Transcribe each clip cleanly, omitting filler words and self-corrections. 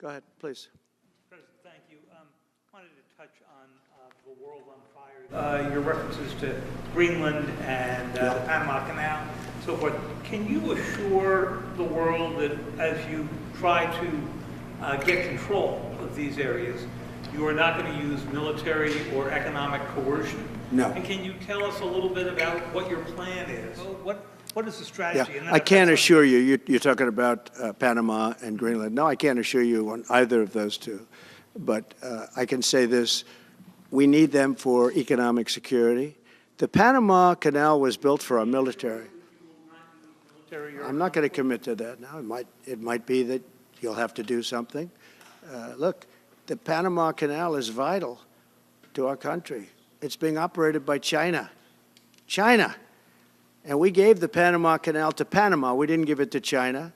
Go ahead, please. President, thank you. Wanted to touch on the world on fire. Your references to Greenland and the Panama Canal, so forth. Can you assure the world that as you try to get control of these areas, you are not going to use military or economic coercion? No. And can you tell us a little bit about what your plan is? What is the strategy? Yeah, I can't assure you, you're talking about Panama and Greenland. No, I can't assure you on either of those two. But I can say this, we need them for economic security. The Panama Canal was built for our military. I'm not going to commit to that now. It might be that you'll have to do something. Look, the Panama Canal is vital to our country. It's being operated by China. China. And we gave the Panama Canal to Panama. We didn't give it to China.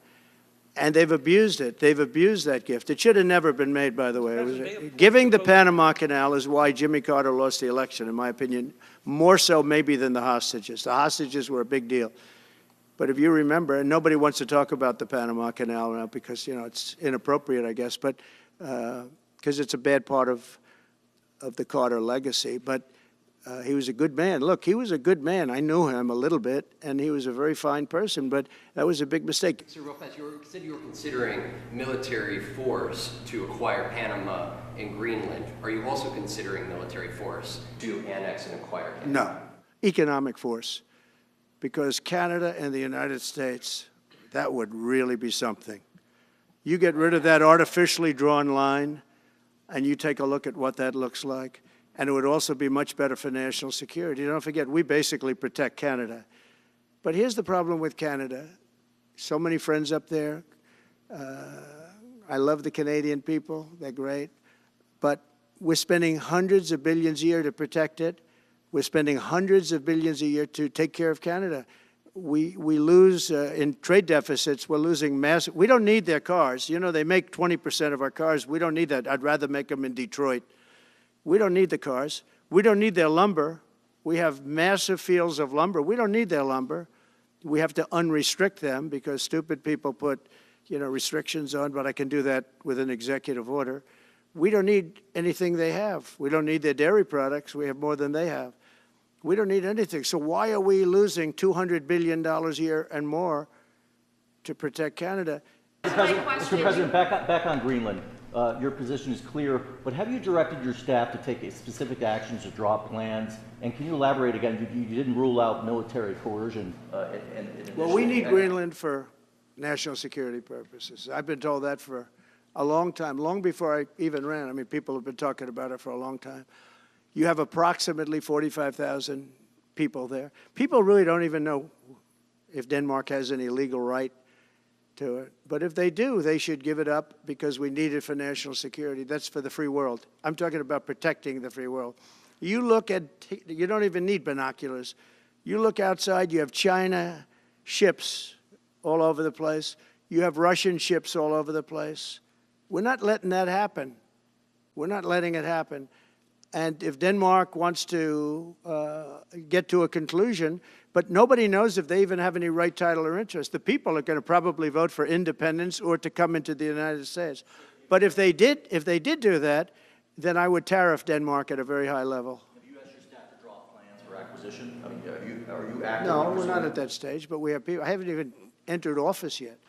And they've abused it. They've abused that gift. It should have never been made, by the way. Giving the Panama Canal is why Jimmy Carter lost the election, in my opinion, more so maybe than the hostages. The hostages were a big deal. But if you remember, and nobody wants to talk about the Panama Canal now because, you know, it's inappropriate, I guess, but because it's a bad part of the Carter legacy. But he was a good man. Look, he was a good man. I knew him a little bit, and he was a very fine person, but that was a big mistake. Sir, real fast, you said you were considering military force to acquire Panama and Greenland. Are you also considering military force to annex and acquire Canada? No, economic force, because Canada and the United States, that would really be something. You get rid of that artificially drawn line, and you take a look at what that looks like. And it would also be much better for national security. Don't forget, we basically protect Canada. But here's the problem with Canada. So many friends up there. I love the Canadian people. They're great. But we're spending hundreds of billions a year to protect it. We're spending hundreds of billions a year to take care of Canada. We lose in trade deficits. We're losing massive. We don't need their cars. You know, they make 20% of our cars. We don't need that. I'd rather make them in Detroit. We don't need the cars. We don't need their lumber. We have massive fields of lumber. We don't need their lumber. We have to unrestrict them because stupid people put, you know, restrictions on, but I can do that with an executive order. We don't need anything they have. We don't need their dairy products. We have more than they have. We don't need anything. So why are we losing $200 billion a year and more to protect Canada? Mr. President, back on Greenland. Your position is clear, but have you directed your staff to take specific actions to draw plans? And can you elaborate again? You didn't rule out military coercion. Well, we need Greenland for national security purposes. I've been told that for a long time, long before I even ran. I mean, people have been talking about it for a long time. You have approximately 45,000 people there. People really don't even know if Denmark has any legal right to it. But if they do, they should give it up because we need it for national security. That's for the free world. I'm talking about protecting the free world. You look at, you don't even need binoculars. You look outside, you have China ships all over the place. You have Russian ships all over the place. We're not letting that happen. We're not letting it happen. And if Denmark wants to get to a conclusion, but nobody knows if they even have any right, title, or interest. The people are going to probably vote for independence or to come into the United States. But if they did do that, then I would tariff Denmark at a very high level. Have you asked your staff to draw plans for acquisition? I mean, are you actively No, we're not at that stage, but we have people. I haven't even entered office yet.